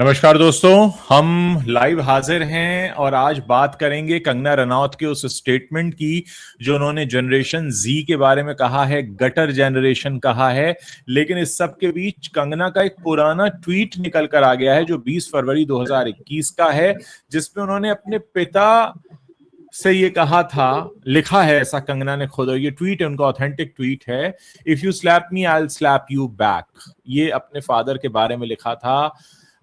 नमस्कार दोस्तों, हम लाइव हाजिर हैं और आज बात करेंगे कंगना रनौत के उस स्टेटमेंट की जो उन्होंने जनरेशन जी के बारे में कहा है, गटर जनरेशन कहा है। लेकिन इस सब के बीच कंगना का एक पुराना ट्वीट निकल कर आ गया है जो 20 फरवरी 2021 का है, जिसमें उन्होंने अपने पिता से ये कहा था, लिखा है ऐसा कंगना ने खुद, और ये ट्वीट है उनका, ऑथेंटिक ट्वीट है। If you slap me I will slap you back. ये अपने फादर के बारे में लिखा था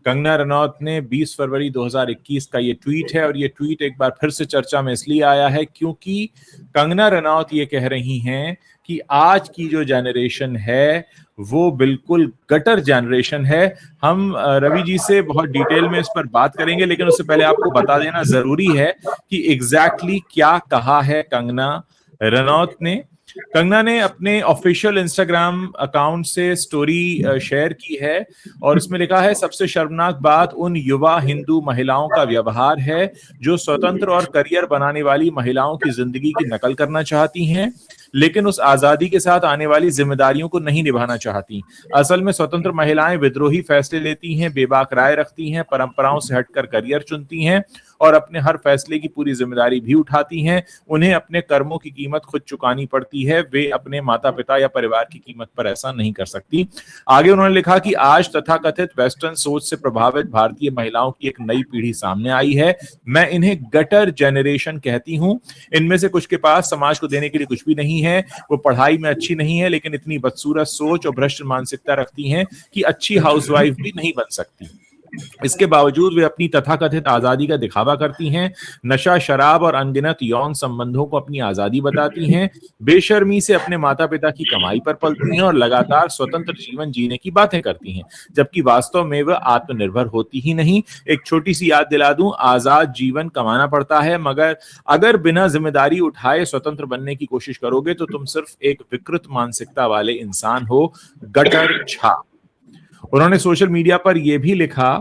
कंगना रनौत ने। 20 फरवरी 2021 का ये ट्वीट है और ये ट्वीट एक बार फिर से चर्चा में इसलिए आया है क्योंकि कंगना रनौत ये कह रही हैं कि आज की जो जनरेशन है वो बिल्कुल गटर जनरेशन है। हम रवि जी से बहुत डिटेल में इस पर बात करेंगे, लेकिन उससे पहले आपको बता देना जरूरी है कि एग्जैक्टली क्या कहा है कंगना रनौत ने। कंगना ने अपने ऑफिशियल इंस्टाग्राम अकाउंट से स्टोरी शेयर की है और इसमें लिखा है, सबसे शर्मनाक बात उन युवा हिंदू महिलाओं का व्यवहार है जो स्वतंत्र और करियर बनाने वाली महिलाओं की जिंदगी की नकल करना चाहती हैं लेकिन उस आजादी के साथ आने वाली जिम्मेदारियों को नहीं निभाना चाहती। असल में स्वतंत्र महिलाएं विद्रोही फैसले लेती हैं, बेबाक राय रखती हैं, परंपराओं से हटकर करियर चुनती हैं और अपने हर फैसले की पूरी जिम्मेदारी भी उठाती हैं। उन्हें अपने कर्मों की कीमत खुद चुकानी पड़ती है, वे अपने माता पिता या परिवार की कीमत पर ऐसा नहीं कर सकती। आगे उन्होंने लिखा कि आज तथाकथित वेस्टर्न सोच से प्रभावित भारतीय महिलाओं की एक नई पीढ़ी सामने आई है। मैं इन्हें गटर जनरेशन कहती हूं। इनमें से कुछ के पास समाज को देने के लिए कुछ भी नहीं है, वो पढ़ाई में अच्छी नहीं है लेकिन इतनी बदसूरत सोच और भ्रष्ट मानसिकता रखती हैं कि अच्छी हाउसवाइफ भी नहीं बन सकती। इसके बावजूद वे अपनी तथाकथित आजादी का दिखावा करती हैं, नशा शराब और अनगिनत यौन संबंधों को अपनी आजादी बताती हैं, बेशर्मी से अपने माता पिता की कमाई पर पलती हैं और लगातार स्वतंत्र जीवन जीने की बातें करती हैं, जबकि वास्तव में वह आत्मनिर्भर होती ही नहीं। एक छोटी सी याद दिला दूं, आजाद जीवन कमाना पड़ता है, मगर अगर बिना जिम्मेदारी उठाए स्वतंत्र बनने की कोशिश करोगे तो तुम सिर्फ एक विकृत मानसिकता वाले इंसान हो, गटर छाप। उन्होंने सोशल मीडिया पर यह भी लिखा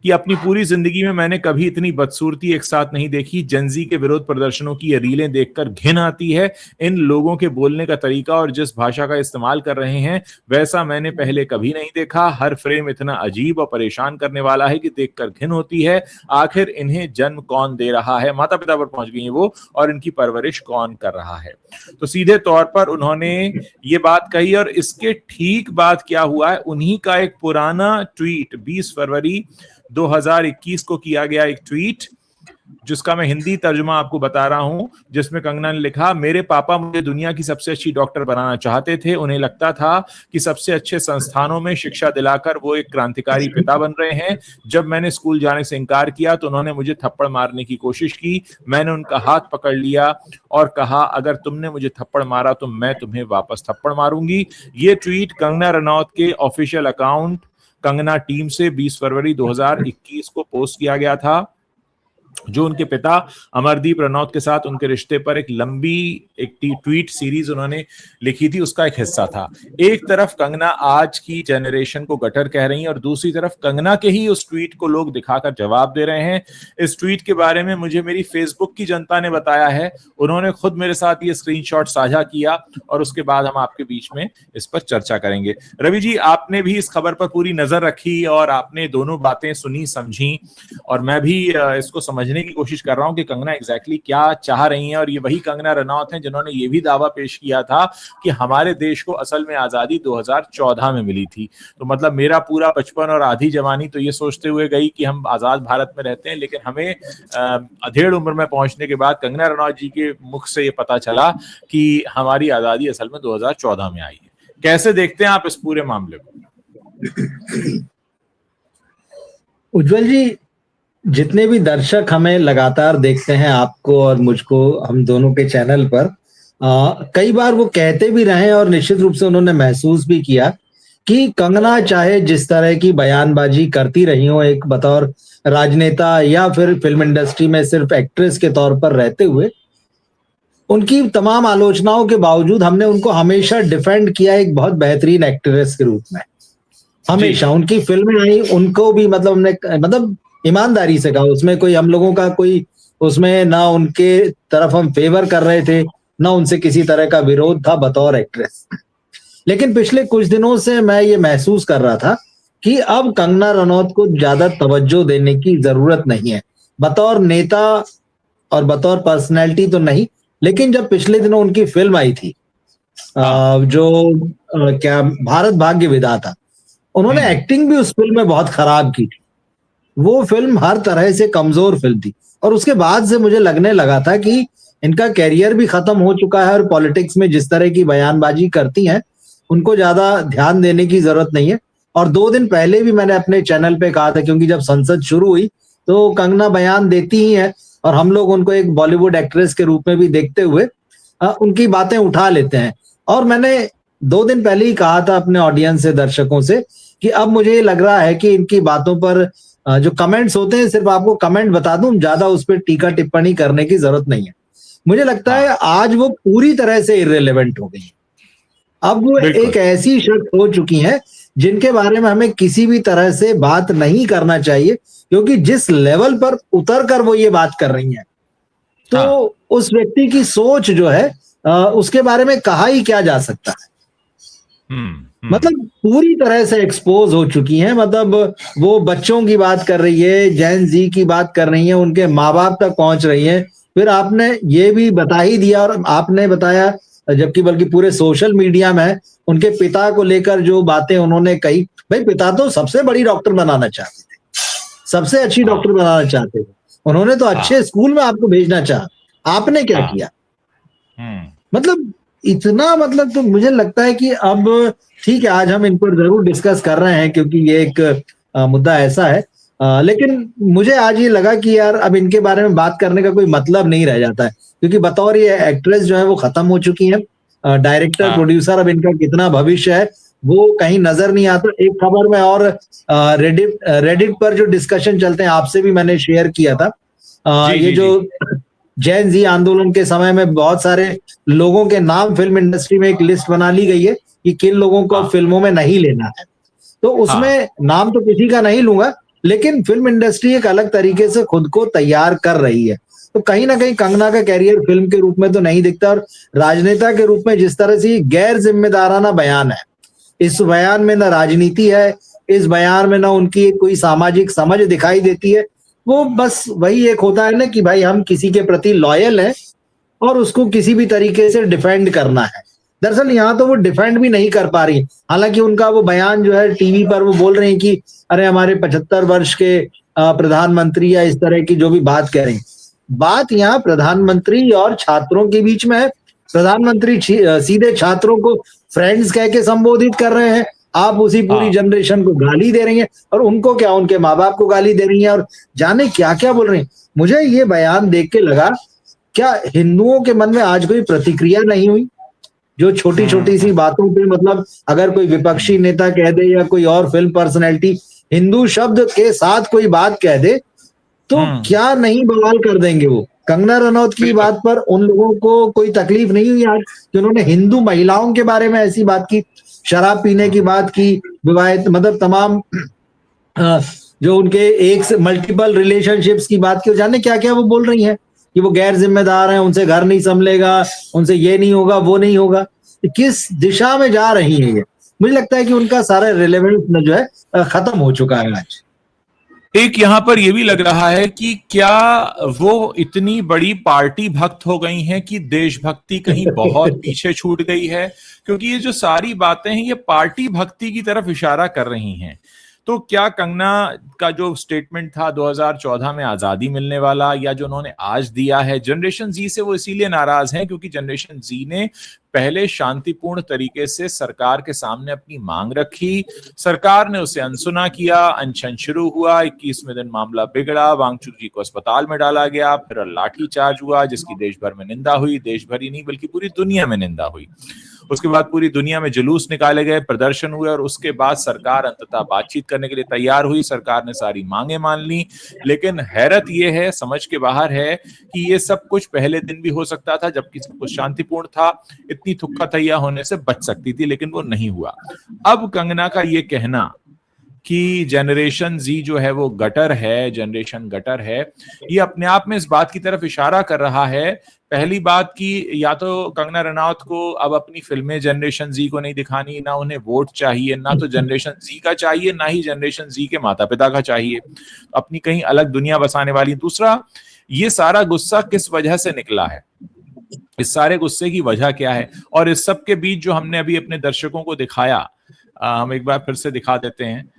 कि अपनी पूरी जिंदगी में मैंने कभी इतनी बदसूरती एक साथ नहीं देखी। जनजी के विरोध प्रदर्शनों की ये रीलें देखकर घिन आती है। इन लोगों के बोलने का तरीका और जिस भाषा का इस्तेमाल कर रहे हैं वैसा मैंने पहले कभी नहीं देखा। हर फ्रेम इतना अजीब और परेशान करने वाला है कि देखकर घिन होती है। आखिर इन्हें जन्म कौन दे रहा है, माता पिता पर पहुंच गई है वो, और इनकी परवरिश कौन कर रहा है। तो सीधे तौर पर उन्होंने ये बात कही और इसके ठीक बाद क्या हुआ है, उन्हीं का एक पुराना ट्वीट 20 फरवरी 2021 को किया गया एक ट्वीट जिसका मैं हिंदी तर्जुमा आपको बता रहा हूं, जिसमें कंगना ने लिखा, मेरे पापा मुझे दुनिया की सबसे अच्छी डॉक्टर बनाना चाहते थे। उन्हें लगता था कि सबसे अच्छे संस्थानों में शिक्षा दिलाकर वो एक क्रांतिकारी पिता बन रहे हैं। जब मैंने स्कूल जाने से इनकार किया तो उन्होंने मुझे थप्पड़ मारने की कोशिश की। मैंने उनका हाथ पकड़ लिया और कहा, अगर तुमने मुझे थप्पड़ मारा तो मैं तुम्हें वापस थप्पड़ मारूंगी। ये ट्वीट कंगना रनौत के ऑफिशियल अकाउंट कंगना टीम से 20 फरवरी 2021 को पोस्ट किया गया था, जो उनके पिता अमरदीप रनौत के साथ उनके रिश्ते पर एक लंबी एक ट्वीट सीरीज उन्होंने लिखी थी, उसका एक हिस्सा था। एक तरफ कंगना आज की जनरेशन को गटर कह रही हैं और दूसरी तरफ कंगना के ही उस ट्वीट को लोग दिखाकर जवाब दे रहे हैं। इस ट्वीट के बारे में मुझे मेरी फेसबुक की जनता ने बताया है, उन्होंने खुद मेरे साथ ये स्क्रीनशॉट साझा किया और उसके बाद हम आपके बीच में इस पर चर्चा करेंगे। रवि जी, आपने भी इस खबर पर पूरी नजर रखी और आपने दोनों बातें सुनी समझी, और मैं भी इसको समझने की कोशिश कर रहा हूं कि कंगना एग्जैक्टली क्या चाह रही हैं। और ये वही कंगना रनौत हैं जिन्होंने ये भी दावा पेश किया था कि हमारे देश को असल में आजादी 2014 में मिली थी। तो मतलब मेरा पूरा बचपन और आधी जवानी तो ये सोचते हुए गई कि हम आजाद भारत में रहते हैं, लेकिन हमें अधेड़ उम्र में पहुंचने के बाद कंगना रनौत जी के मुख से ये पता चला कि हमारी आजादी असल में 2014 में आई है। कैसे देखते हैं आप इस पूरे मामले को? उज्जवल जी, जितने भी दर्शक हमें लगातार देखते हैं, आपको और मुझको, हम दोनों के चैनल पर, कई बार वो कहते भी रहे और निश्चित रूप से उन्होंने महसूस भी किया कि कंगना चाहे जिस तरह की बयानबाजी करती रही हो, एक बतौर राजनेता या फिर फिल्म इंडस्ट्री में सिर्फ एक्ट्रेस के तौर पर रहते हुए, उनकी तमाम आलोचनाओं के बावजूद हमने उनको हमेशा डिफेंड किया एक बहुत बेहतरीन एक्ट्रेस के रूप में। हमेशा उनकी फिल्में आई, उनको भी मतलब हमने ईमानदारी से कहा, उसमें कोई हम लोगों का कोई उसमें ना उनके तरफ हम फेवर कर रहे थे, ना उनसे किसी तरह का विरोध था बतौर एक्ट्रेस। लेकिन पिछले कुछ दिनों से मैं ये महसूस कर रहा था कि अब कंगना रनौत को ज्यादा तवज्जो देने की जरूरत नहीं है, बतौर नेता और बतौर पर्सनैलिटी तो नहीं, लेकिन जब पिछले दिनों उनकी फिल्म आई थी जो क्या भारत भाग्य विधाता, उन्होंने एक्टिंग भी उस फिल्म में बहुत खराब की थी। वो फिल्म हर तरह से कमजोर फिल्म थी और उसके बाद से मुझे लगने लगा था कि इनका कैरियर भी खत्म हो चुका है और पॉलिटिक्स में जिस तरह की बयानबाजी करती हैं उनको ज्यादा ध्यान देने की जरूरत नहीं है। और 2 दिन पहले भी मैंने अपने चैनल पे कहा था, क्योंकि जब संसद शुरू हुई तो कंगना बयान देती ही है और हम लोग उनको एक बॉलीवुड एक्ट्रेस के रूप में भी देखते हुए उनकी बातें उठा लेते हैं। और मैंने 2 दिन पहले ही कहा था अपने ऑडियंस से, दर्शकों से, कि अब मुझे लग रहा है कि इनकी बातों पर जो कमेंट्स होते हैं सिर्फ आपको कमेंट बता दूं, ज्यादा उस पर टीका टिप्पणी करने की जरूरत नहीं है। मुझे लगता है आज वो पूरी तरह से इररिलेवेंट हो गई है। अब वो एक ऐसी शख्स हो चुकी हैं जिनके बारे में हमें किसी भी तरह से बात नहीं करना चाहिए, क्योंकि जिस लेवल पर उतर कर वो ये बात कर रही हैं, तो उस व्यक्ति की सोच जो है उसके बारे में कहा ही क्या जा सकता है। मतलब पूरी तरह से एक्सपोज हो चुकी हैं। मतलब वो बच्चों की बात कर रही है, जेन जी की बात कर रही है, उनके माँ बाप तक पहुंच रही है। फिर आपने ये भी बता ही दिया और आपने बताया, जबकि बल्कि पूरे सोशल मीडिया में उनके पिता को लेकर जो बातें उन्होंने कही, भाई पिता तो सबसे बड़ी डॉक्टर बनाना चाहते थे, सबसे अच्छी डॉक्टर बनाना चाहते थे, उन्होंने तो अच्छे स्कूल में आपको भेजना चाहा, आपने क्या किया? मतलब इतना, मतलब तो मुझे लगता है कि अब ठीक है, आज हम इन पर जरूर डिस्कस कर रहे हैं क्योंकि ये एक मुद्दा ऐसा है, लेकिन मुझे आज ये लगा कि यार अब इनके बारे में बात करने का कोई मतलब नहीं रह जाता है, क्योंकि बतौर ये एक्ट्रेस जो है वो खत्म हो चुकी है। डायरेक्टर प्रोड्यूसर अब इनका कितना भविष्य है वो कहीं नजर नहीं आता। एक खबर में और रेडिट पर जो डिस्कशन चलते हैं, आपसे भी मैंने शेयर किया था, ये जो जैन जी आंदोलन के समय में बहुत सारे लोगों के नाम फिल्म इंडस्ट्री में एक लिस्ट बना ली गई है कि किन लोगों को फिल्मों में नहीं लेना है, तो उसमें नाम तो किसी का नहीं लूंगा, लेकिन फिल्म इंडस्ट्री एक अलग तरीके से खुद को तैयार कर रही है। तो कहीं ना कहीं कंगना का कैरियर फिल्म के रूप में तो नहीं दिखता, और राजनेता के रूप में जिस तरह से गैर जिम्मेदाराना बयान है, इस बयान में न राजनीति है, इस बयान में न उनकी कोई सामाजिक समझ दिखाई देती है। वो बस वही एक होता है ना कि भाई हम किसी के प्रति लॉयल हैं और उसको किसी भी तरीके से डिफेंड करना है। दरअसल यहाँ तो वो डिफेंड भी नहीं कर पा रही, हालांकि उनका वो बयान जो है टीवी पर वो बोल रहे हैं कि अरे हमारे 75 वर्ष के प्रधानमंत्री, या इस तरह की जो भी बात कह रही, बात यहाँ प्रधानमंत्री और छात्रों के बीच में है। प्रधानमंत्री सीधे छात्रों को फ्रेंड्स कह के संबोधित कर रहे हैं, आप उसी पूरी जनरेशन को गाली दे रही हैं, और उनको क्या, उनके माँ बाप को गाली दे रही हैं और जाने क्या क्या बोल रही हैं। मुझे ये बयान देख के लगा, क्या हिंदुओं के मन में आज कोई प्रतिक्रिया नहीं हुई? जो छोटी छोटी सी बातों पे, मतलब अगर कोई विपक्षी नेता कह दे या कोई और फिल्म पर्सनैलिटी हिंदू शब्द के साथ कोई बात कह दे, तो क्या नहीं बवाल कर देंगे वो। कंगना रनौत की बात पर उन लोगों को कोई तकलीफ नहीं हुई आज कि उन्होंने हिंदू महिलाओं के बारे में ऐसी बात की, शराब पीने की बात की, विवाहित मतलब तमाम जो उनके एक से मल्टीपल रिलेशनशिप्स की बात की, जाने क्या क्या वो बोल रही हैं कि वो गैर जिम्मेदार हैं, उनसे घर नहीं संभलेगा, उनसे ये नहीं होगा, वो नहीं होगा। किस दिशा में जा रही है ये? मुझे लगता है कि उनका सारा रिलेवेंस जो है खत्म हो चुका है आज। एक यहां पर यह भी लग रहा है कि क्या वो इतनी बड़ी पार्टी भक्त हो गई हैं कि देशभक्ति कहीं बहुत पीछे छूट गई है, क्योंकि ये जो सारी बातें हैं ये पार्टी भक्ति की तरफ इशारा कर रही हैं। तो क्या कंगना का जो स्टेटमेंट था 2014 में आजादी मिलने वाला, या जो उन्होंने आज दिया है जनरेशन जी से, वो इसीलिए नाराज हैं क्योंकि जनरेशन जी ने पहले शांतिपूर्ण तरीके से सरकार के सामने अपनी मांग रखी, सरकार ने उसे अनसुना किया, अनशन शुरू हुआ, 21वें दिन मामला बिगड़ा, वांगचुक जी को अस्पताल में डाला गया, फिर लाठीचार्ज हुआ जिसकी देश भर में निंदा हुई, देश भर ही नहीं बल्कि पूरी दुनिया में निंदा हुई। उसके बाद पूरी दुनिया में जुलूस निकाले गए, प्रदर्शन हुए, और उसके बाद सरकार अंततः बातचीत करने के लिए तैयार हुई, सरकार ने सारी मांगे मान ली। लेकिन हैरत यह है, समझ के बाहर है कि ये सब कुछ पहले दिन भी हो सकता था जबकि सब कुछ शांतिपूर्ण था, इतनी थुक्का तैया होने से बच सकती थी, लेकिन वो नहीं हुआ। अब कंगना का ये कहना कि जनरेशन जी जो है वो गटर है, जनरेशन गटर है, ये अपने आप में इस बात की तरफ इशारा कर रहा है। पहली बात कि या तो कंगना रनौत को अब अपनी फिल्में जनरेशन जी को नहीं दिखानी, ना उन्हें वोट चाहिए, ना तो जनरेशन जी का चाहिए, ना ही जनरेशन जी के माता पिता का चाहिए, अपनी कहीं अलग दुनिया बसाने वाली। दूसरा, ये सारा गुस्सा किस वजह से निकला है, इस सारे गुस्से की वजह क्या है, और इस सब के बीच जो हमने अभी अपने दर्शकों को दिखाया, हम एक बार फिर से दिखा देते हैं।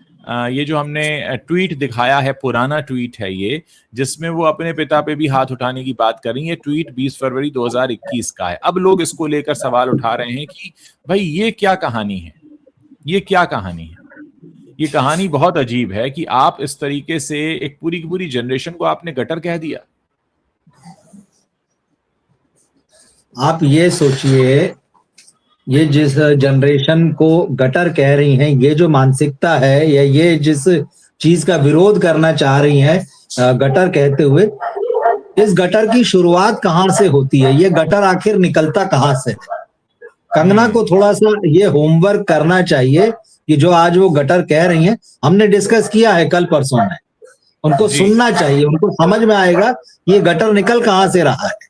ये जो हमने ट्वीट दिखाया है, पुराना ट्वीट है ये, जिसमें वो अपने पिता पे भी हाथ उठाने की बात कर रही है। ट्वीट 20 फरवरी 2021 का है। अब लोग इसको लेकर सवाल उठा रहे हैं कि भाई ये क्या कहानी है, ये क्या कहानी है। ये कहानी बहुत अजीब है कि आप इस तरीके से एक पूरी की पूरी जनरेशन को आपने गटर कह दिया। आप ये सोचिए, ये जिस जनरेशन को गटर कह रही हैं, ये जो मानसिकता है या ये जिस चीज का विरोध करना चाह रही हैं गटर कहते हुए, इस गटर की शुरुआत कहाँ से होती है, ये गटर आखिर निकलता कहाँ से? कंगना को थोड़ा सा ये होमवर्क करना चाहिए कि जो आज वो गटर कह रही हैं, हमने डिस्कस किया है कल परसों में, उनको सुनना चाहिए, उनको समझ में आएगा ये गटर निकल कहाँ से रहा है,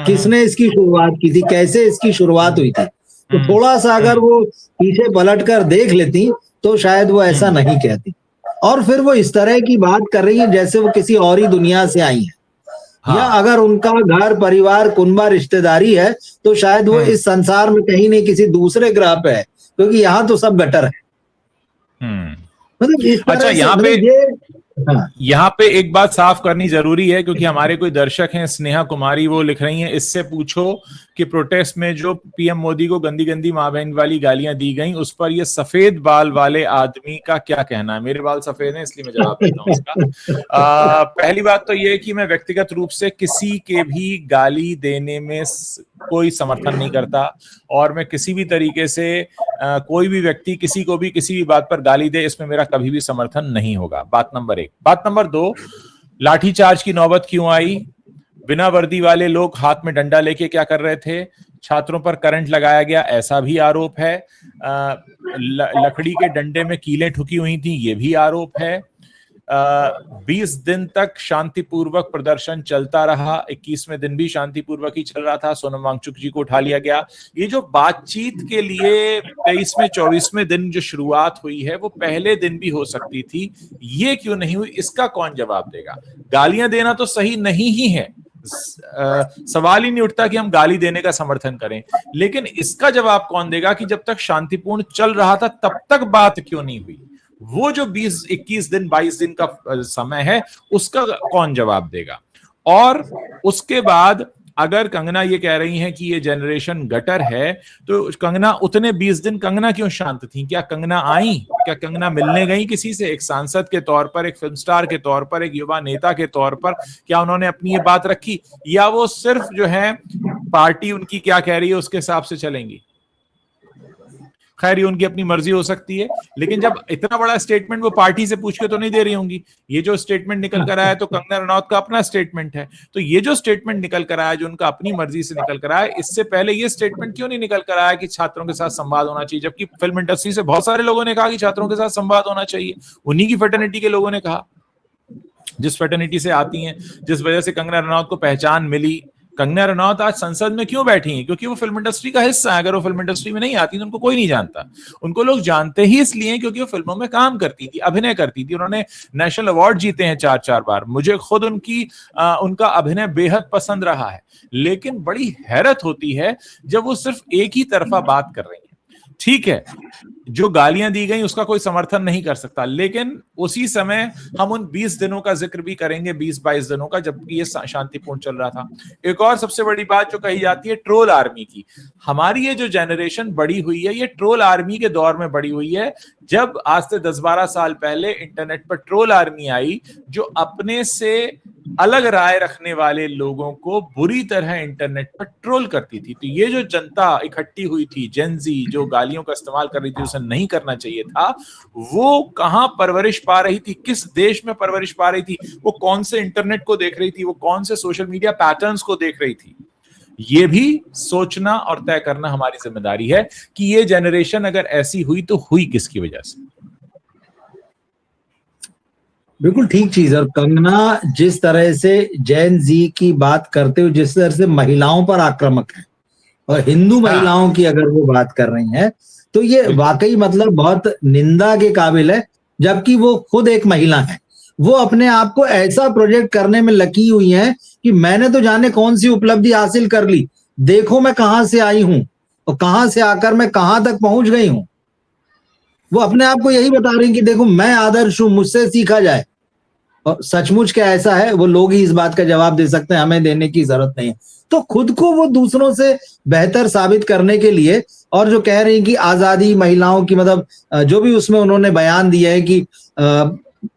किसने इसकी शुरुआत की थी, कैसे इसकी शुरुआत हुई थी। तो थोड़ा सा अगर वो पीछे पलट कर देख लेती तो शायद वो ऐसा नहीं कहती। और फिर वो इस तरह की बात कर रही है जैसे वो किसी और ही दुनिया से आई है। हाँ। या अगर उनका घर परिवार कुनबा रिश्तेदारी है तो शायद वो इस संसार में कहीं नहीं किसी दूसरे ग्रह पे है, क्योंकि यहाँ तो सब गटर है। मतलब इस तरह अच्छा, यहाँ पे हाँ। यहाँ पे एक बात साफ करनी जरूरी है, क्योंकि हमारे कोई दर्शक हैं, स्नेहा कुमारी, वो लिख रही हैं, इससे पूछो कि प्रोटेस्ट में जो पीएम मोदी को गंदी गंदी मां बहन वाली गालियां दी गई, उस पर ये सफेद बाल वाले आदमी का क्या कहना है। मेरे बाल सफेद हैं इसलिए मैं जवाब देता हूं इसका। पहली बात तो ये कि मैं व्यक्तिगत रूप से किसी के भी गाली देने में कोई समर्थन नहीं करता, और मैं किसी भी तरीके से कोई भी व्यक्ति किसी को भी किसी भी बात पर गाली दे, इसमें मेरा कभी भी समर्थन नहीं होगा। बात नंबर 1। बात नंबर 2, लाठीचार्ज की नौबत क्यों आई? बिना वर्दी वाले लोग हाथ में डंडा लेके क्या कर रहे थे? छात्रों पर करंट लगाया गया, ऐसा भी आरोप है। लकड़ी के डंडे में कीलें ठुकी हुई थी, ये भी आरोप है। 20 दिन तक शांतिपूर्वक प्रदर्शन चलता रहा, 21वें दिन भी शांतिपूर्वक ही चल रहा था। सोनम वांगचुक जी को उठा लिया गया। ये जो बातचीत के लिए 23वें 24वें दिन जो शुरुआत हुई है, वो पहले दिन भी हो सकती थी, ये क्यों नहीं हुई? इसका कौन जवाब देगा? गालियां देना तो सही नहीं ही है, सवाल ही नहीं उठता कि हम गाली देने का समर्थन करें, लेकिन इसका जवाब कौन देगा कि जब तक शांतिपूर्ण चल रहा था तब तक बात क्यों नहीं हुई? वो जो 20, 21 दिन, 22 दिन का समय है, उसका कौन जवाब देगा? और उसके बाद अगर कंगना ये कह रही हैं कि ये जनरेशन गटर है, तो कंगना उतने 20 दिन कंगना क्यों शांत थी? क्या कंगना आई? क्या कंगना मिलने गई किसी से? एक सांसद के तौर पर, एक फिल्म स्टार के तौर पर, एक युवा नेता के तौर पर क्या उन्होंने अपनी ये बात रखी, या वो सिर्फ जो है पार्टी उनकी क्या कह रही है उसके हिसाब से चलेंगी? खैर, ये उनकी अपनी मर्जी हो सकती है, लेकिन जब इतना बड़ा स्टेटमेंट वो पार्टी से पूछ के तो नहीं दे रही होंगी। ये जो स्टेटमेंट निकल कर आया तो कंगना रनौत का अपना स्टेटमेंट है, तो ये जो स्टेटमेंट निकल कर आया, जो उनका अपनी मर्जी से निकल कर आया, इससे पहले ये स्टेटमेंट क्यों नहीं निकल कर आया कि छात्रों के साथ संवाद होना चाहिए? जबकि फिल्म इंडस्ट्री से बहुत सारे लोगों ने कहा कि छात्रों के साथ संवाद होना चाहिए, उन्हीं की फ्रेटर्निटी के लोगों ने कहा, जिस फ्रेटर्निटी से आती हैं, जिस वजह से कंगना रनौत को पहचान मिली। कंगना रनौत आज संसद में क्यों बैठी हैं? क्योंकि वो फिल्म इंडस्ट्री का हिस्सा है। अगर वो फिल्म इंडस्ट्री में नहीं आती तो उनको कोई नहीं जानता। उनको लोग जानते ही इसलिए क्योंकि वो फिल्मों में काम करती थी, अभिनय करती थी। उन्होंने नेशनल अवार्ड जीते हैं 4-4 बार। मुझे खुद उनका अभिनय बेहद पसंद रहा है, लेकिन बड़ी हैरत होती है जब वो सिर्फ एक ही तरफा बात कर रही है। ठीक है, जो गालियां दी गई उसका कोई समर्थन नहीं कर सकता, लेकिन उसी समय हम उन 20 दिनों का जिक्र भी करेंगे, 20-22 दिनों का, जबकि ये शांतिपूर्ण चल रहा था। एक और सबसे बड़ी बात जो कही जाती है ट्रोल आर्मी की, हमारी ये जो जनरेशन बड़ी हुई है, ये ट्रोल आर्मी के दौर में बड़ी हुई है। जब आज से 10-12 साल पहले इंटरनेट पर ट्रोल आर्मी आई, जो अपने से अलग राय रखने वाले लोगों को बुरी तरह इंटरनेट पर ट्रोल करती थी, तो ये जो जनता इकट्ठी हुई थी, जेनजी, जो गालियों का इस्तेमाल कर रही थी, उसे नहीं करना चाहिए था, वो कहां परवरिश पा रही थी? किस देश में परवरिश पा रही थी? वो कौन से इंटरनेट को देख रही थी? वो कौन से सोशल मीडिया पैटर्न्स को देख रही थी? ये भी सोचना और तय करना हमारी जिम्मेदारी है कि ये जनरेशन अगर ऐसी हुई तो हुई किसकी वजह से। बिल्कुल ठीक चीज। और कंगना जिस तरह से जैन जी की बात करते हुए जिस तरह से महिलाओं पर आक्रामक है और हिंदू हाँ महिलाओं की अगर वो बात कर रही हैं, तो ये बिल्कुल। वाकई मतलब बहुत निंदा के काबिल है। जबकि वो खुद एक महिला है, वो अपने आप को ऐसा प्रोजेक्ट करने में लगी हुई हैं कि मैंने तो जाने कौन सी उपलब्धि हासिल कर ली, देखो मैं कहां से आई हूं और कहां से आकर मैं कहां तक पहुंच गई हूं। वो अपने आप को यही बता रही हैं कि देखो मैं आदर्श हूं, मुझसे सीखा जाए। और सचमुच क्या ऐसा है, वो लोग ही इस बात का जवाब दे सकते हैं, हमें देने की जरूरत नहीं है। तो खुद को वो दूसरों से बेहतर साबित करने के लिए, और जो कह रही कि आजादी महिलाओं की मतलब जो भी उसमें उन्होंने बयान दिया है कि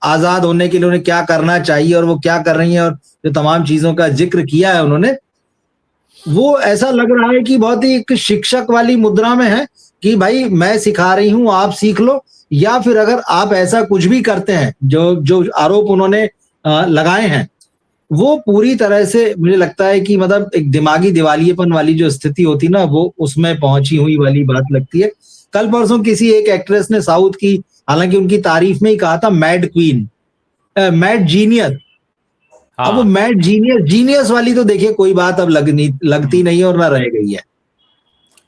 आजाद होने के लिए उन्हें क्या करना चाहिए और वो क्या कर रही हैं, और जो तमाम चीजों का जिक्र किया है उन्होंने, वो ऐसा लग रहा है कि बहुत ही एक शिक्षक वाली मुद्रा में है कि भाई मैं सिखा रही हूं, आप सीख लो। या फिर अगर आप ऐसा कुछ भी करते हैं, जो जो आरोप उन्होंने लगाए हैं, वो पूरी तरह से मुझे लगता है कि मतलब एक दिमागी दिवालियेपन वाली जो स्थिति होती ना, वो उसमें पहुंची हुई वाली बात लगती है। कल परसों किसी एक एक्ट्रेस ने साउथ की, हालांकि उनकी तारीफ में ही कहा था मैड क्वीन, मैड जीनियस। अब वो हाँ मैड जीनियस जीनियस वाली तो देखिए कोई बात अब लगती नहीं है और ना रह गई है।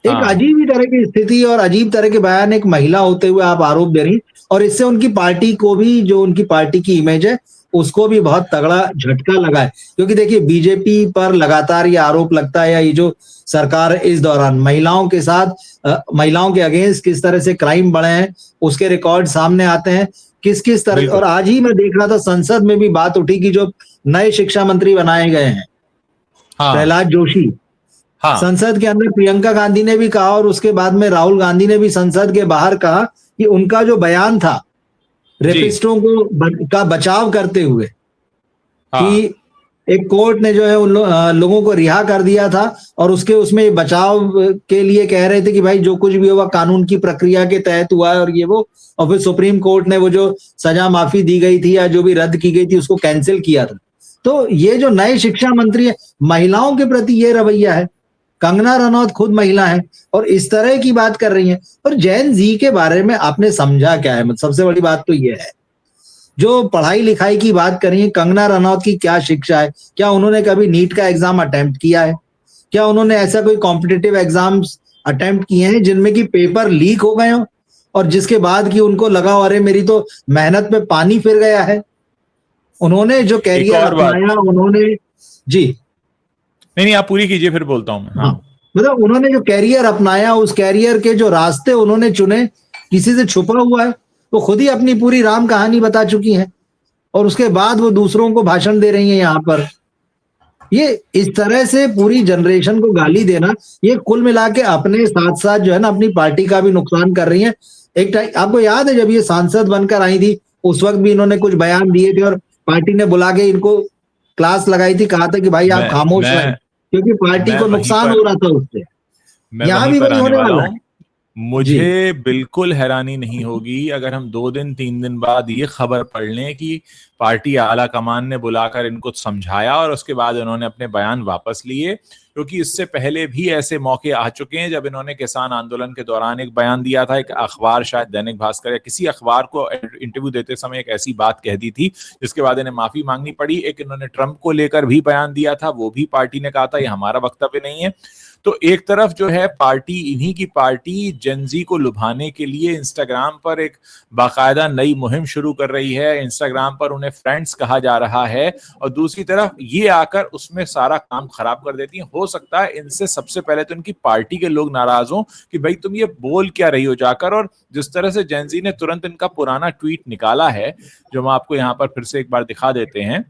एक हाँ अजीब ही तरह की स्थिति और अजीब तरह के बयान एक महिला होते हुए आप आरोप दे रही, और इससे उनकी पार्टी को भी, जो उनकी पार्टी की इमेज है, उसको भी बहुत तगड़ा झटका लगा है। क्योंकि देखिए बीजेपी पर लगातार ये आरोप लगता है, या ये जो सरकार इस दौरान महिलाओं के साथ महिलाओं के अगेंस्ट किस तरह से क्राइम बढ़े हैं, उसके रिकॉर्ड सामने आते हैं। किस किस तरह, और बिल्कुल। आज ही मैं देख रहा था संसद में भी बात उठी कि जो नए शिक्षा मंत्री बनाए गए हैं, हाँ प्रहलाद जोशी, हाँ संसद के अंदर प्रियंका गांधी ने भी कहा और उसके बाद में राहुल गांधी ने भी संसद के बाहर कहा कि उनका जो बयान था जी। रेपिस्टों को का बचाव करते हुए, हाँ कि एक कोर्ट ने जो है लोगों को रिहा कर दिया था, और उसके उसमें बचाव के लिए कह रहे थे कि भाई जो कुछ भी हुआ कानून की प्रक्रिया के तहत हुआ है और ये वो। और फिर सुप्रीम कोर्ट ने वो जो सजा माफी दी गई थी या जो भी रद्द की गई थी उसको कैंसिल किया था। तो ये जो नए शिक्षा मंत्री है, महिलाओं के प्रति ये रवैया है। कंगना रनौत खुद महिला है और इस तरह की बात कर रही हैं। और जैन जी के बारे में आपने समझा क्या है? मतलब सबसे बड़ी बात तो ये है, जो पढ़ाई लिखाई की बात करी है, कंगना रनौत की क्या शिक्षा है? क्या उन्होंने कभी नीट का एग्जाम अटेम्प्ट किया है? क्या उन्होंने ऐसा कोई कॉम्पिटिटिव एग्जाम्स अटेम्प्ट किए हैं जिनमें कि पेपर लीक हो गए हो और जिसके बाद कि उनको लगा अरे मेरी तो मेहनत में पानी फिर गया है? उन्होंने जो एक कैरियर और बात। अपनाया, उन्होंने, जी नहीं नहीं, आप पूरी कीजिए, फिर बोलता हूं मैं। हाँ, हाँ मतलब उन्होंने जो कैरियर अपनाया, उस कैरियर के जो रास्ते उन्होंने चुने, किसी से छुपा हुआ है, वो खुद ही अपनी पूरी राम कहानी बता चुकी हैं। और उसके बाद वो दूसरों को भाषण दे रही हैं यहाँ पर। ये इस तरह से पूरी जनरेशन को गाली देना, ये कुल मिला के अपने साथ साथ जो है ना अपनी पार्टी का भी नुकसान कर रही है। एक टाइम आपको याद है जब ये सांसद बनकर आई थी, उस वक्त भी इन्होंने कुछ बयान दिए थे और पार्टी ने बुला के इनको क्लास लगाई थी, कहा था कि भाई आप मैं खामोश रहें, मैं क्योंकि पार्टी मैं को वहीं नुकसान हो पर रहा था उससे। मैं यहाँ वहीं भी पर वही आने होने वाला वाला हूं। है। जी, मुझे बिल्कुल हैरानी नहीं होगी अगर हम 2 दिन 3 दिन बाद ये खबर पढ़ लें कि पार्टी आला कमान ने बुलाकर इनको समझाया और उसके बाद इन्होंने अपने बयान वापस लिए। क्योंकि इससे पहले भी ऐसे मौके आ चुके हैं जब इन्होंने किसान आंदोलन के दौरान एक बयान दिया था, एक अखबार शायद दैनिक भास्कर या किसी अखबार को इंटरव्यू देते समय एक ऐसी बात कह दी थी, जिसके बाद इन्हें माफी मांगनी पड़ी। एक इन्होंने ट्रंप को लेकर भी बयान दिया था, वो भी पार्टी ने कहा था ये हमारा वक्तव्य नहीं है। तो एक तरफ जो है पार्टी, इन्हीं की पार्टी जेनजी को लुभाने के लिए इंस्टाग्राम पर एक बाकायदा नई मुहिम शुरू कर रही है, इंस्टाग्राम पर उन्हें फ्रेंड्स कहा जा रहा है, और दूसरी तरफ ये आकर उसमें सारा काम खराब कर देती है। हो सकता है इनसे सबसे पहले तो इनकी पार्टी के लोग नाराज हों कि भाई तुम ये बोल क्या रही हो जाकर। और जिस तरह से जेनजी ने तुरंत इनका पुराना ट्वीट निकाला है, जो हम आपको यहाँ पर फिर से एक बार दिखा देते हैं,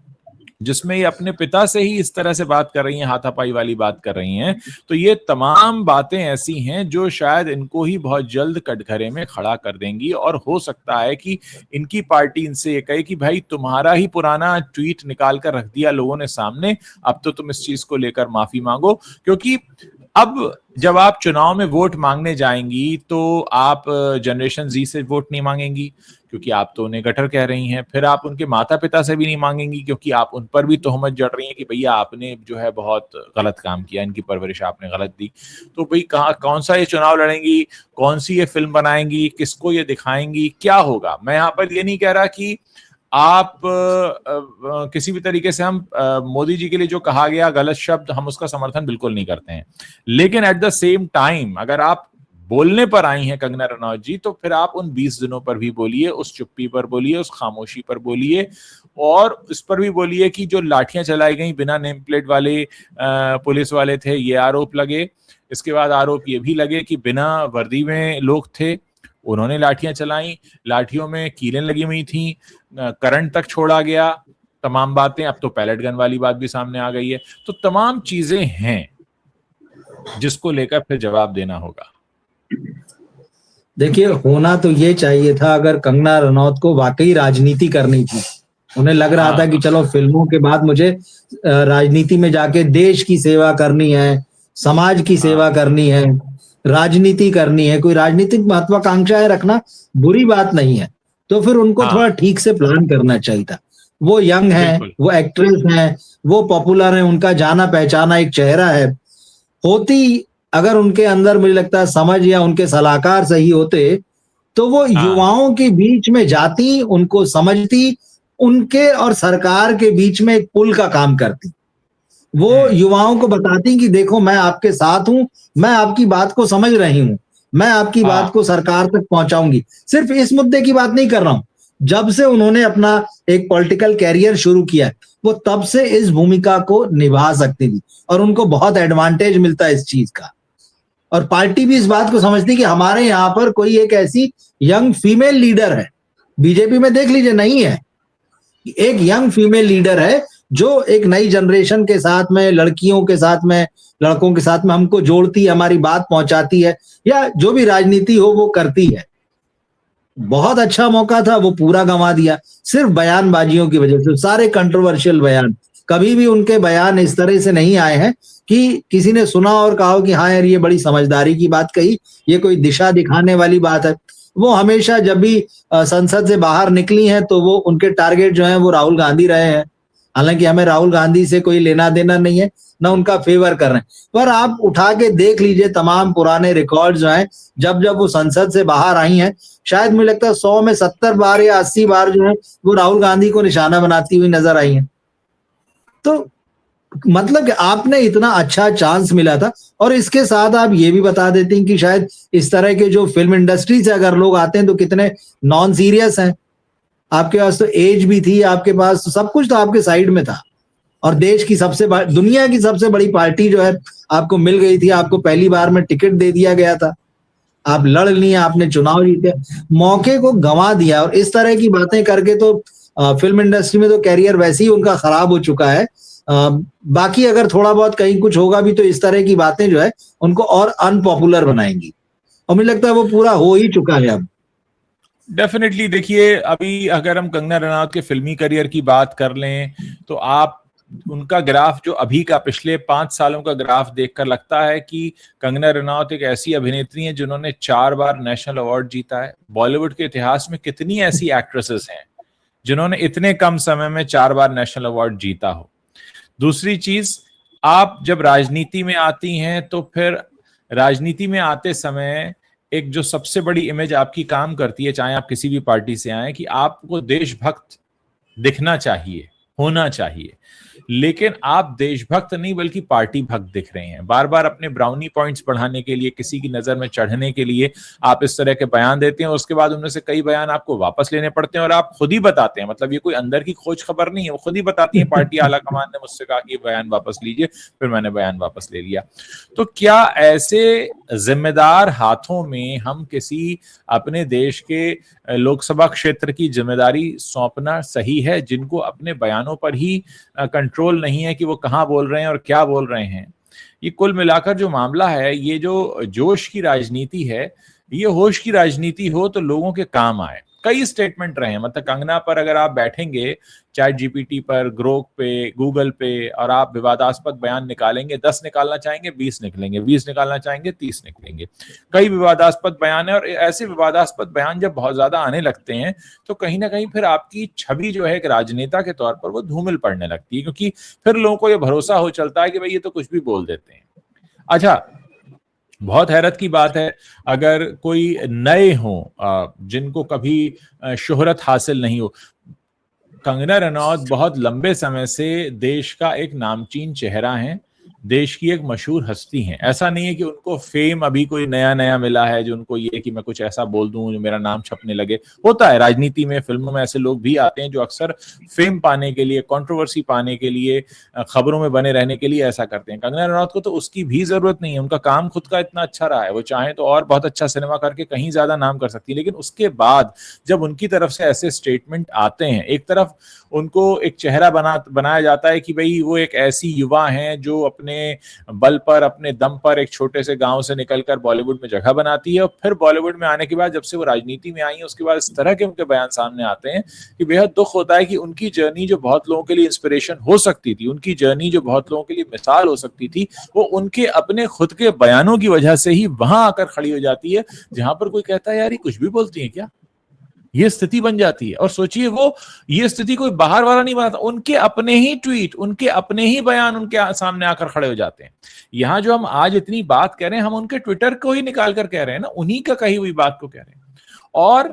जिसमें ये अपने पिता से ही इस तरह से बात कर रही हैं, हाथापाई वाली बात कर रही हैं। तो ये तमाम बातें ऐसी हैं जो शायद इनको ही बहुत जल्द कटघरे में खड़ा कर देंगी। और हो सकता है कि इनकी पार्टी इनसे ये कहे कि भाई तुम्हारा ही पुराना ट्वीट निकाल कर रख दिया लोगों ने सामने, अब तो तुम इस चीज को लेकर माफी मांगो। क्योंकि अब जब आप चुनाव में वोट मांगने जाएंगी तो आप जनरेशन जी से वोट नहीं मांगेंगी क्योंकि आप तो उन्हें गटर कह रही हैं। फिर आप उनके माता पिता से भी नहीं मांगेंगी क्योंकि आप उन पर भी तोहमत जड़ रही हैं कि भैया आपने जो है बहुत गलत काम किया, इनकी परवरिश आपने गलत दी। तो भाई कहाँ कौन सा ये चुनाव लड़ेंगी, कौन सी ये फिल्म बनाएंगी, किसको ये दिखाएंगी, क्या होगा? मैं यहाँ पर ये नहीं कह रहा कि आप किसी भी तरीके से हम मोदी जी के लिए जो कहा गया गलत शब्द, हम उसका समर्थन बिल्कुल नहीं करते हैं, लेकिन एट द सेम टाइम अगर आप बोलने पर आई हैं कंगना रनौत जी, तो फिर आप उन 20 दिनों पर भी बोलिए, उस चुप्पी पर बोलिए, उस खामोशी पर बोलिए, और इस पर भी बोलिए कि जो लाठियां चलाई गई बिना नेम प्लेट वाले पुलिस वाले थे, ये आरोप लगे। इसके बाद आरोप ये भी लगे कि बिना वर्दी में लोग थे, उन्होंने लाठियां चलाई, लाठियों में कीलें लगी हुई थी, करंट तक छोड़ा गया, तमाम बातें। अब तो पैलेट गन वाली बात भी सामने आ गई है। तो तमाम चीजें हैं जिसको लेकर फिर जवाब देना होगा। देखिए, होना तो ये चाहिए था, अगर कंगना रनौत को वाकई राजनीति करनी थी, उन्हें लग रहा था कि चलो फिल्मों के बाद मुझे राजनीति में जाके देश की सेवा करनी है, समाज की सेवा करनी है, राजनीति करनी है, कोई राजनीतिक महत्वाकांक्षाएं रखना बुरी बात नहीं है, तो फिर उनको थोड़ा ठीक से प्लान करना चाहिए था। वो यंग है, वो एक्ट्रेस है, वो पॉपुलर है, उनका जाना पहचाना एक चेहरा है। होती अगर उनके अंदर मुझे लगता है समझ या उनके सलाहकार सही होते, तो वो युवाओं के बीच में जाती, उनको समझती, उनके और सरकार के बीच में एक पुल का काम करती। वो युवाओं को बताती कि देखो मैं आपके साथ हूं, मैं आपकी बात को समझ रही हूं, मैं आपकी बात को सरकार तक पहुंचाऊंगी। सिर्फ इस मुद्दे की बात नहीं कर रहा हूं, जब से उन्होंने अपना एक पॉलिटिकल कैरियर शुरू किया, वो तब से इस भूमिका को निभा सकती थी, और उनको बहुत एडवांटेज मिलता है इस चीज का। और पार्टी भी इस बात को समझती कि हमारे यहाँ पर कोई एक ऐसी यंग फीमेल लीडर है। बीजेपी में देख लीजिए, नहीं है। एक यंग फीमेल लीडर है जो एक नई जनरेशन के साथ में, लड़कियों के साथ में, लड़कों के साथ में हमको जोड़ती है, हमारी बात पहुंचाती है, या जो भी राजनीति हो वो करती है। बहुत अच्छा मौका था, वो पूरा गंवा दिया सिर्फ बयानबाजियों की वजह से। सारे कंट्रोवर्शियल बयान, कभी भी उनके बयान इस तरह से नहीं आए हैं कि किसी ने सुना और कहा कि हाँ यार ये बड़ी समझदारी की बात कही, ये कोई दिशा दिखाने वाली बात है। वो हमेशा जब भी संसद से बाहर निकली हैं तो वो उनके टारगेट जो है वो राहुल गांधी रहे हैं। हालांकि हमें राहुल गांधी से कोई लेना देना नहीं है, ना उनका फेवर कर रहे हैं, पर आप उठा के देख लीजिए तमाम पुराने रिकॉर्ड जो हैं, जब जब वो संसद से बाहर आई हैं, शायद मुझे लगता है 100 में 70 बार या 80 बार जो है वो राहुल गांधी को निशाना बनाती हुई नजर आई हैं। तो मतलब कि आपने इतना अच्छा चांस मिला था, और इसके साथ आप ये भी बता देती हैं कि शायद इस तरह के जो फिल्म इंडस्ट्री से अगर लोग आते हैं तो कितने नॉन सीरियस हैं। आपके पास तो एज भी थी, आपके पास तो सब कुछ तो आपके साइड में था, और देश की दुनिया की सबसे बड़ी पार्टी जो है आपको मिल गई थी, आपको पहली बार में टिकट दे दिया गया था, आप लड़ लिए, आपने चुनाव जीते, मौके को गंवा दिया। और इस तरह की बातें करके तो फिल्म इंडस्ट्री में तो कैरियर वैसे ही उनका खराब हो चुका है। बाकी अगर थोड़ा बहुत कहीं कुछ होगा भी तो इस तरह की बातें जो है उनको और अनपॉपुलर बनाएंगी, और मुझे लगता है वो पूरा हो ही चुका है अब। डेफिनेटली। देखिए, अभी अगर हम कंगना रनौत के फिल्मी करियर की बात कर लें तो आप उनका ग्राफ जो अभी का पिछले 5 सालों का ग्राफ देखकर लगता है कि कंगना रनौत एक ऐसी अभिनेत्री हैं जिन्होंने 4 बार नेशनल अवार्ड जीता है। बॉलीवुड के इतिहास में कितनी ऐसी एक्ट्रेसेस हैं जिन्होंने इतने कम समय में 4 बार नेशनल अवार्ड जीता हो। दूसरी चीज, आप जब राजनीति में आती हैं तो फिर राजनीति में आते समय एक जो सबसे बड़ी इमेज आपकी काम करती है, चाहे आप किसी भी पार्टी से आए, कि आपको देशभक्त दिखना चाहिए, होना चाहिए। लेकिन आप देशभक्त नहीं बल्कि पार्टी भक्त दिख रहे हैं। बार बार अपने ब्राउनी पॉइंट्स बढ़ाने के लिए, किसी की नजर में चढ़ने के लिए आप इस तरह के बयान देते हैं, उसके बाद उनमें से कई बयान आपको वापस लेने पड़ते हैं, और आप खुद ही बताते हैं, मतलब ये कोई अंदर की खोज खबर नहीं है, वो खुद ही बताती है पार्टी आला कमान ने मुझसे कहा कि ये बयान वापस लीजिए, फिर मैंने बयान वापस ले लिया। तो क्या ऐसे जिम्मेदार हाथों में हम किसी अपने देश के लोकसभा क्षेत्र की जिम्मेदारी सौंपना सही है, जिनको अपने बयानों पर ही कंट्रोल नहीं है कि वो कहां बोल रहे हैं और क्या बोल रहे हैं? ये कुल मिलाकर जो मामला है, ये जो जोश की राजनीति है, ये होश की राजनीति हो तो लोगों के काम आए। कई स्टेटमेंट रहे हैं, मतलब कंगना पर अगर आप बैठेंगे चैट जीपीटी पर, ग्रोक पे, गूगल पे, और आप विवादास्पद बयान निकालेंगे, 10 निकालना चाहेंगे 20 निकलेंगे, 20 निकालना चाहेंगे 30 निकलेंगे। कई विवादास्पद बयान है, और ऐसे विवादास्पद बयान जब बहुत ज्यादा आने लगते हैं तो कहीं ना कहीं फिर आपकी छवि जो है एक राजनेता के तौर पर वो धूमिल पड़ने लगती है, क्योंकि फिर लोगों को ये भरोसा हो चलता है कि भाई ये तो कुछ भी बोल देते हैं। अच्छा, बहुत हैरत की बात है, अगर कोई नए हों जिनको कभी शोहरत हासिल नहीं हो, कंगना रनौत बहुत लंबे समय से देश का एक नामचीन चेहरा है, देश की एक मशहूर हस्ती हैं। ऐसा नहीं है कि उनको फेम अभी कोई नया नया मिला है जो उनको ये कि मैं कुछ ऐसा बोल दूं जो मेरा नाम छपने लगे। होता है राजनीति में, फिल्मों में ऐसे लोग भी आते हैं जो अक्सर फेम पाने के लिए, कंट्रोवर्सी पाने के लिए, खबरों में बने रहने के लिए ऐसा करते हैं। कंगना रनौत को तो उसकी भी जरूरत नहीं है, उनका काम खुद का इतना अच्छा रहा है, वो चाहे तो और बहुत अच्छा सिनेमा करके कहीं ज्यादा नाम कर सकती है। लेकिन उसके बाद जब उनकी तरफ से ऐसे स्टेटमेंट आते हैं, एक तरफ उनको एक चेहरा बनाया जाता है कि भाई वो एक ऐसी युवा हैं जो अपने बल पर, अपने दम पर एक छोटे से गांव से निकलकर बॉलीवुड में जगह बनाती है, और फिर बॉलीवुड में आने के बाद जब से वो राजनीति में आई है उसके बाद इस तरह के उनके बयान सामने आते हैं कि बेहद दुख होता है कि उनकी जर्नी जो बहुत लोगों के लिए इंस्पिरेशन हो सकती थी, उनकी जर्नी जो बहुत लोगों के लिए मिसाल हो सकती थी, वो उनके अपने खुद के बयानों की वजह से ही वहां आकर खड़ी हो जाती है जहां पर कोई कहता है यार ये कुछ भी बोलती है क्या। ये स्थिति बन जाती है। और सोचिए वो ये स्थिति कोई बाहर वाला नहीं बनाता, उनके अपने ही ट्वीट, उनके अपने ही बयान उनके सामने आकर खड़े हो जाते हैं। यहां जो हम आज इतनी बात कह रहे हैं हम उनके ट्विटर को ही निकाल कर कह रहे हैं ना, उन्हीं का कही हुई बात को कह रहे हैं। और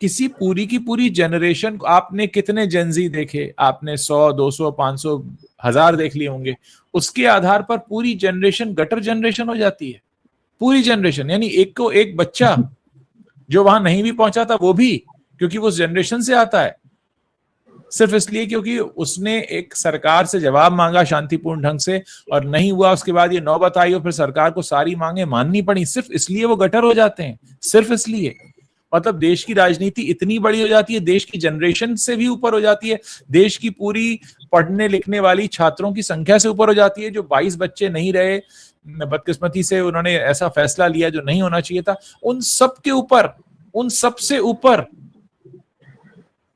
किसी पूरी की पूरी जनरेशन को, आपने कितने जेनजी देखे, आपने 100, 200, 500, 1000 देख लिए होंगे, उसके आधार पर पूरी जनरेशन गटर जनरेशन हो जाती है। पूरी जनरेशन, यानी एक को एक बच्चा जो वहां नहीं भी पहुंचा था वो भी, क्योंकि वो उस जनरेशन से आता है, सिर्फ इसलिए क्योंकि उसने एक सरकार से जवाब मांगा शांतिपूर्ण ढंग से और नहीं हुआ, उसके बाद ये नौबत आई और फिर सरकार को सारी मांगे माननी पड़ी, सिर्फ इसलिए वो गटर हो जाते हैं, सिर्फ इसलिए। मतलब देश की राजनीति इतनी बड़ी हो जाती है, देश की जनरेशन से भी ऊपर हो जाती है, देश की पूरी पढ़ने लिखने वाली छात्रों की संख्या से ऊपर हो जाती है। जो 22 बच्चे नहीं रहे, बदकिस्मती से उन्होंने ऐसा फैसला लिया जो नहीं होना चाहिए था, उन सब के ऊपर, उन सब से ऊपर।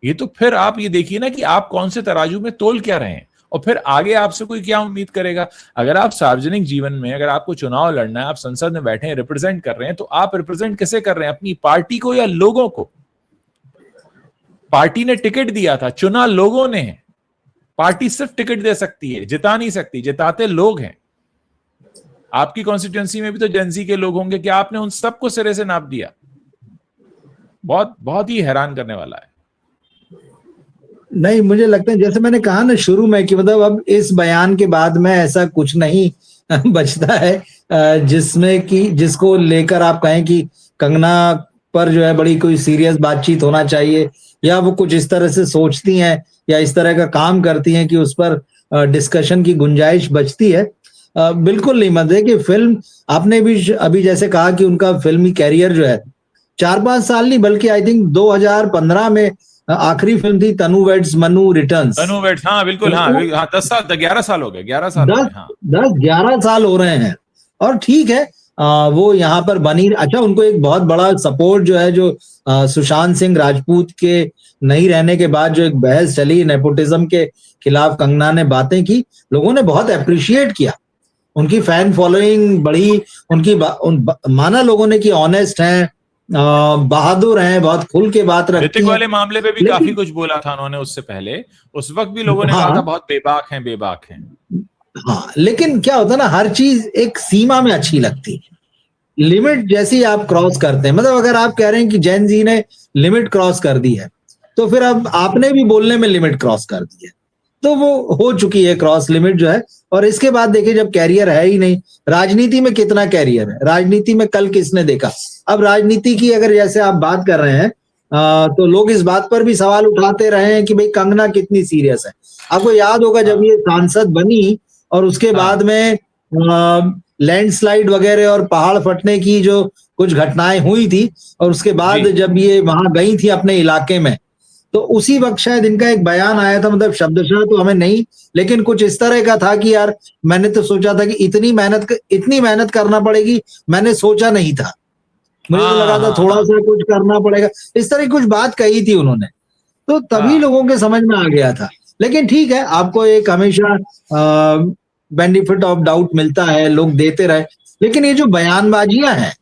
ये तो फिर आप ये देखिए ना कि आप कौन से तराजू में तोल क्या रहे हैं, और फिर आगे आपसे कोई क्या उम्मीद करेगा। अगर आप सार्वजनिक जीवन में, अगर आपको चुनाव लड़ना है, आप संसद में बैठे हैं, रिप्रेजेंट कर रहे हैं, तो आप रिप्रेजेंट किसे कर रहे हैं, अपनी पार्टी को या लोगों को। पार्टी ने टिकट दिया था, चुना लोगों ने है। पार्टी सिर्फ टिकट दे सकती है, जिता नहीं सकती, जिताते लोग हैं। आपकी कॉन्स्टिट्यूंसी में भी तो जेनजी के लोग होंगे, क्या आपने उन सबको सिरे से नाप दिया? बहुत बहुत ही हैरान करने वाला है। नहीं, मुझे लगता है जैसे मैंने कहा ना शुरू में कि मतलब अब इस बयान के बाद में ऐसा कुछ नहीं बचता है जिसमें कि जिसको लेकर आप कहें कि कंगना पर जो है बड़ी कोई सीरियस बातचीत होना चाहिए, या वो कुछ इस तरह से सोचती हैं या इस तरह का काम करती हैं कि उस पर डिस्कशन की गुंजाइश बचती है। बिल्कुल नहीं। मतलब कि फिल्म, आपने भी अभी जैसे कहा कि उनका फिल्मी कैरियर जो है 4-5 साल नहीं बल्कि आई थिंक 2015 में आखिरी फिल्म थी तनु वेड्स मनु रिटर्न्स। तनु वेड्स, हाँ बिल्कुल, हाँ 10 साल, 11 साल हो गए, 11 साल 10-11 साल हो रहे हैं। और ठीक है, वो यहाँ पर बनी। अच्छा, उनको एक बहुत बड़ा सपोर्ट जो है, जो सुशांत सिंह राजपूत के नहीं रहने के बाद जो एक बहस चली नेपोटिज्म के खिलाफ, कंगना ने बातें की, लोगों ने बहुत अप्रिशिएट किया, उनकी फैन फॉलोइंग बढ़ी, उनकी माना लोगों ने कि ऑनेस्ट हैं, बहादुर हैं, बहुत खुल के बात रखती हैं। ऋतिक वाले मामले पे भी काफी कुछ बोला था उन्होंने उससे पहले, उस वक्त भी लोगों ने कहा था बहुत बेबाक हैं, बेबाक हैं। हाँ, लेकिन क्या होता है ना, हर चीज एक सीमा में अच्छी लगती है। लिमिट जैसी आप क्रॉस करते हैं, मतलब अगर आप कह रहे हैं कि जैन जी ने लिमिट क्रॉस कर दी है, तो फिर अब आपने भी बोलने में लिमिट क्रॉस कर दी है, तो वो हो चुकी है क्रॉस लिमिट जो है। और इसके बाद देखिए, जब कैरियर है ही नहीं, राजनीति में कितना कैरियर है, राजनीति में कल किसने देखा। अब राजनीति की अगर जैसे आप बात कर रहे हैं, तो लोग इस बात पर भी सवाल उठाते रहे हैं कि भाई कंगना कितनी सीरियस है। आपको याद होगा जब ये सांसद बनी और उसके बाद में लैंडस्लाइड वगैरह और पहाड़ फटने की जो कुछ घटनाएं हुई थी, और उसके बाद जब ये वहां गई थी अपने इलाके में, तो उसी वक्त शायद इनका एक बयान आया था, मतलब शब्दशः तो हमें नहीं, लेकिन कुछ इस तरह का था कि यार मैंने तो सोचा था कि इतनी मेहनत करना पड़ेगी, मैंने सोचा नहीं था, मुझे तो लगा था थोड़ा सा कुछ करना पड़ेगा, इस तरह की कुछ बात कही थी उन्होंने, तो तभी लोगों के समझ में आ गया था। लेकिन ठीक है, आपको एक हमेशा बेनिफिट ऑफ डाउट मिलता है, लोग देते रहे। लेकिन ये जो बयानबाजियां हैं,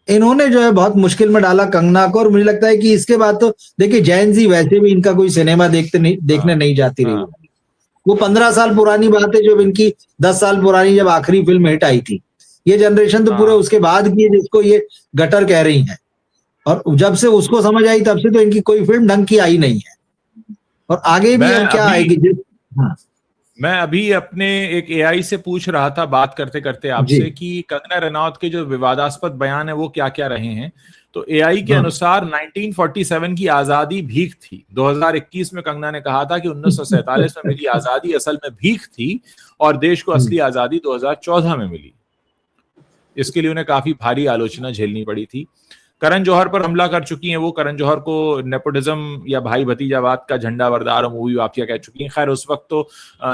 इन्होंने जो है बहुत मुश्किल में डाला कंगना को, और मुझे लगता है कि इसके बाद तो देखिए, जैन जी वैसे भी इनका कोई सिनेमा देखने नहीं जाती रही। वो 15 साल पुरानी बात है जब इनकी 10 साल पुरानी जब आखिरी फिल्म हिट आई थी। ये जनरेशन तो पूरे उसके बाद की है जिसको ये गटर कह रही है, और जब से उसको समझ आई तब से तो इनकी कोई फिल्म ढंग की आई नहीं है। और आगे भी मैं क्या आएगी हाँ मैं अभी अपने एक एआई से पूछ रहा था बात करते करते जी आपसे कि कंगना रनौत के जो विवादास्पद बयान है वो क्या क्या रहे हैं। तो एआई के हाँ अनुसार 1947 की आजादी भीख थी। 2021 में कंगना ने कहा था कि 1947 में मिली आजादी असल में भीख थी और देश को असली आजादी 2014 में मिली। इसके लिए उन्हें काफी भारी आलोचना झेलनी पड़ी थी। करण जौहर पर हमला कर चुकी हैं वो। करण जौहर को नेपोटिज्म या भाई भतीजावाद का झंडा बरदार और मूवी माफिया कह चुकी हैं। खैर उस वक्त तो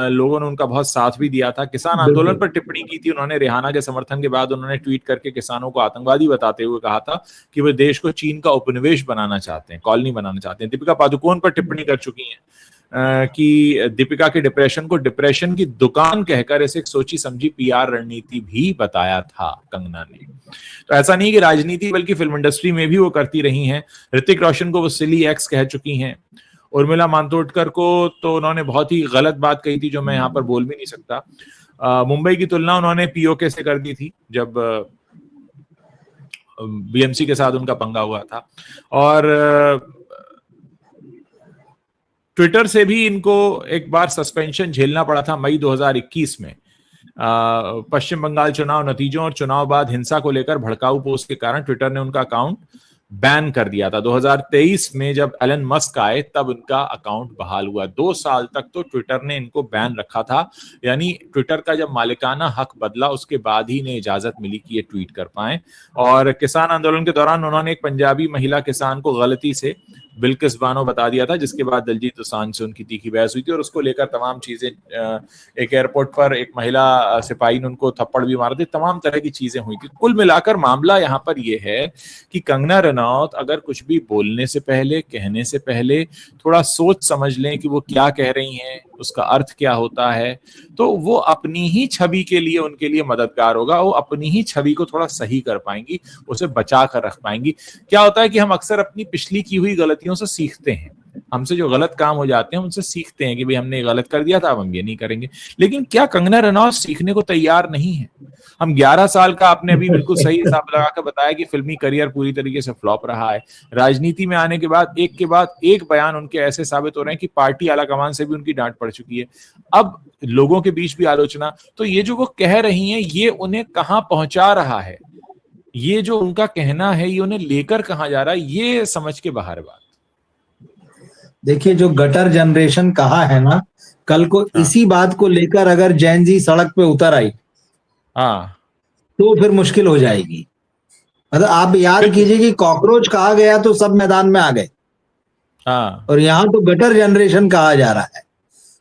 लोगों ने उनका बहुत साथ भी दिया था। किसान आंदोलन पर टिप्पणी की थी उन्होंने रिहाना के समर्थन के बाद। उन्होंने ट्वीट करके किसानों को आतंकवादी बताते हुए कहा था कि वे देश को चीन का उपनिवेश बनाना चाहते हैं, कॉलोनी बनाना चाहते हैं। दीपिका पादुकोण पर टिप्पणी कर चुकी हैं कि दीपिका के डिप्रेशन को डिप्रेशन की दुकान कहकर इसे एक सोची समझी पीआर रणनीति भी बताया था कंगना ने। तो ऐसा नहीं कि राजनीति बल्कि फिल्म इंडस्ट्री में भी वो करती रही हैं। ऋतिक रोशन को वो सिली एक्स कह चुकी हैं। उर्मिला मातोंडकर को तो उन्होंने बहुत ही गलत बात कही थी जो मैं यहाँ पर बोल भी नहीं सकता। मुंबई की तुलना उन्होंने पीओके से कर दी थी जब बीएमसी के साथ उनका पंगा हुआ था। और ट्विटर से भी इनको एक बार सस्पेंशन झेलना पड़ा था मई 2021 में। पश्चिम बंगाल चुनाव नतीजों और चुनाव बाद हिंसा को लेकर भड़काऊ पोस्ट के कारण ट्विटर ने उनका अकाउंट बैन कर दिया था। 2023 में जब एलन मस्क आए तब उनका अकाउंट बहाल हुआ। 2 साल तक तो ट्विटर ने इनको बैन रखा था। यानी ट्विटर का जब मालिकाना हक बदला उसके बाद ही इन्हें इजाजत मिली कि ये ट्वीट कर पाए। और किसान आंदोलन के दौरान उन्होंने एक पंजाबी महिला किसान को गलती से बिल्किस बानो बता दिया था, जिसके बाद दलजीत दोसांझ से उनकी तीखी बहस हुई थी और उसको लेकर तमाम चीजें, एक एयरपोर्ट पर एक महिला सिपाही ने उनको थप्पड़ भी मारा था, तमाम तरह की चीजें हुई थी। कुल मिलाकर मामला यहाँ पर यह है कि कंगना रनौत अगर कुछ भी बोलने से पहले, कहने से पहले थोड़ा सोच समझ लें कि वो क्या कह रही हैं, उसका अर्थ क्या होता है, तो वो अपनी ही छवि के लिए उनके लिए मददगार होगा। वो अपनी ही छवि को थोड़ा सही कर पाएंगी, उसे बचा कर रख पाएंगी। क्या होता है कि हम अक्सर अपनी पिछली की हुई गलतियों से सीखते हैं। हमसे जो गलत काम हो जाते हैं उनसे सीखते हैं कि भाई हमने गलत कर दिया था, अब हम ये नहीं करेंगे। लेकिन क्या कंगना रनौत सीखने को तैयार नहीं है? हम 11 साल का, आपने अभी बिल्कुल सही हिसाब लगा कर बताया कि फिल्मी करियर पूरी तरीके से फ्लॉप रहा है। राजनीति में आने के बाद एक बयान उनके ऐसे साबित हो रहे हैं कि पार्टी आलाकमान से भी उनकी डांट पड़ चुकी है। अब लोगों के बीच भी आलोचना। तो ये जो वो कह रही हैं ये उन्हें कहां पहुंचा रहा है, ये जो उनका कहना है ये उन्हें लेकर कहां जा रहा है, ये समझ के बाहर बात। देखिए, जो गटर जनरेशन कहा है ना, कल को इसी बात को लेकर अगर जैन जी सड़क पे उतर आई तो फिर मुश्किल हो जाएगी। मतलब आप याद कीजिए कि कॉकरोच कहा गया तो सब मैदान में आ गए, और यहाँ तो गटर जनरेशन कहा जा रहा है।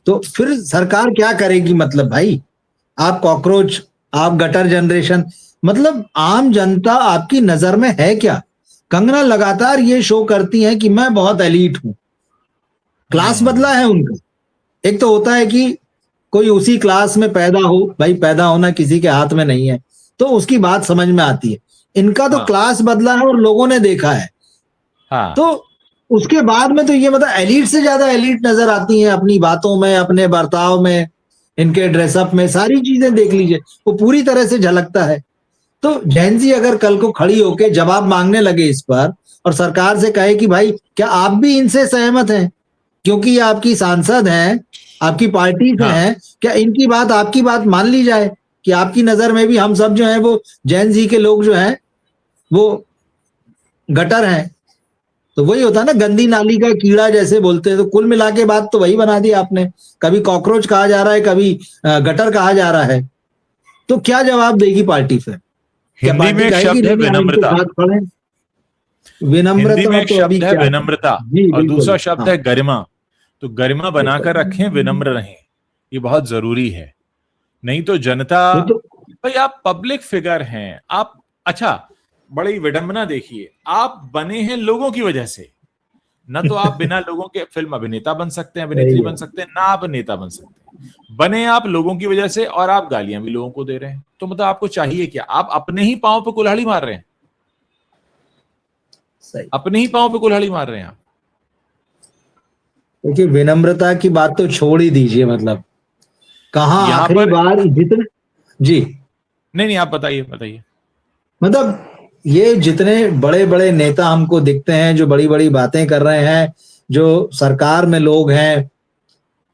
तो फिर सरकार क्या करेगी? मतलब भाई, आप कॉकरोच, आप गटर जनरेशन, मतलब आम जनता आपकी नजर में है क्या? कंगना लगातार ये शो करती है कि मैं बहुत एलीट हूं। क्लास बदला है उनका। एक तो होता है कि कोई उसी क्लास में पैदा हो, भाई पैदा होना किसी के हाथ में नहीं है, तो उसकी बात समझ में आती है। इनका तो क्लास बदला है और लोगों ने देखा है। तो उसके बाद में तो ये मतलब एलीट से ज्यादा एलीट नजर आती हैं अपनी बातों में, अपने बर्ताव में, इनके ड्रेसअप में, सारी चीजें देख लीजिए, वो पूरी तरह से झलकता है। तो जैन जी अगर कल को खड़ी होके जवाब मांगने लगे इस पर और सरकार से कहे कि भाई क्या आप भी इनसे सहमत हैं, क्योंकि ये आपकी सांसद हैं, आपकी पार्टी से हैं, क्या इनकी बात, आपकी बात मान ली जाए कि आपकी नजर में भी हम सब जो हैं वो जैन जी के लोग जो हैं वो गटर हैं। तो वही होता है ना, गंदी नाली का कीड़ा जैसे बोलते हैं। तो कुल मिला के बात तो वही बना दी आपने। कभी कॉकरोच कहा जा रहा है, कभी गटर कहा जा रहा है। तो क्या जवाब देगी पार्टी फिर? हिंदी में एक शब्द है विनम्रता। विनम्रता, हिंदी में एक शब्द है विनम्रता और दूसरा शब्द है गरिमा। तो गरिमा बनाकर रखें, विनम्र रहें, ये बहुत जरूरी है। नहीं तो जनता, भाई आप पब्लिक फिगर हैं, आप, अच्छा बड़ी विडंबना देखिए, आप बने हैं लोगों की वजह से। ना तो आप बिना लोगों के फिल्म अभिनेता बन सकते हैं, अभिनेत्री बन सकते हैं, ना आप नेता बन सकते हैं। बने आप लोगों की वजह से और आप गालियां भी लोगों को दे रहे हैं। तो मतलब आपको चाहिए क्या? आप अपने ही पांव पे कुल्हाड़ी मार रहे हैं, अपने ही पांव पे कुल्हाड़ी मार रहे हैं आप। देखिए, विनम्रता की बात तो छोड़ ही दीजिए। मतलब कहाँ आखिरी बार जितने, जी नहीं आप बताइए। मतलब ये जितने बड़े बड़े नेता हमको दिखते हैं जो बड़ी बड़ी बातें कर रहे हैं, जो सरकार में लोग हैं,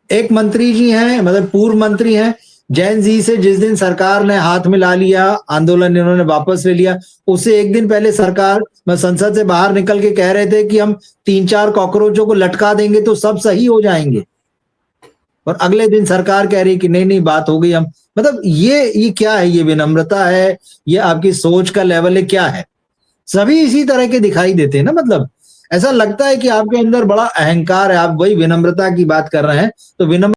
एक मंत्री जी हैं, मतलब पूर्व मंत्री हैं, जैन जी से जिस दिन सरकार ने हाथ मिला लिया, आंदोलन इन्होंने वापस ले लिया, उससे एक दिन पहले सरकार संसद से बाहर निकल के कह रहे थे कि हम 3-4 कॉकरोचों को लटका देंगे तो सब सही हो जाएंगे, और अगले दिन सरकार कह रही कि नहीं नहीं बात हो गई। हम मतलब ये क्या है? ये विनम्रता है? ये आपकी सोच का लेवल है? क्या है? सभी इसी तरह के दिखाई देते हैं ना। मतलब ऐसा लगता है कि आपके अंदर बड़ा अहंकार है। आप वही विनम्रता की बात कर रहे हैं, तो विनम्र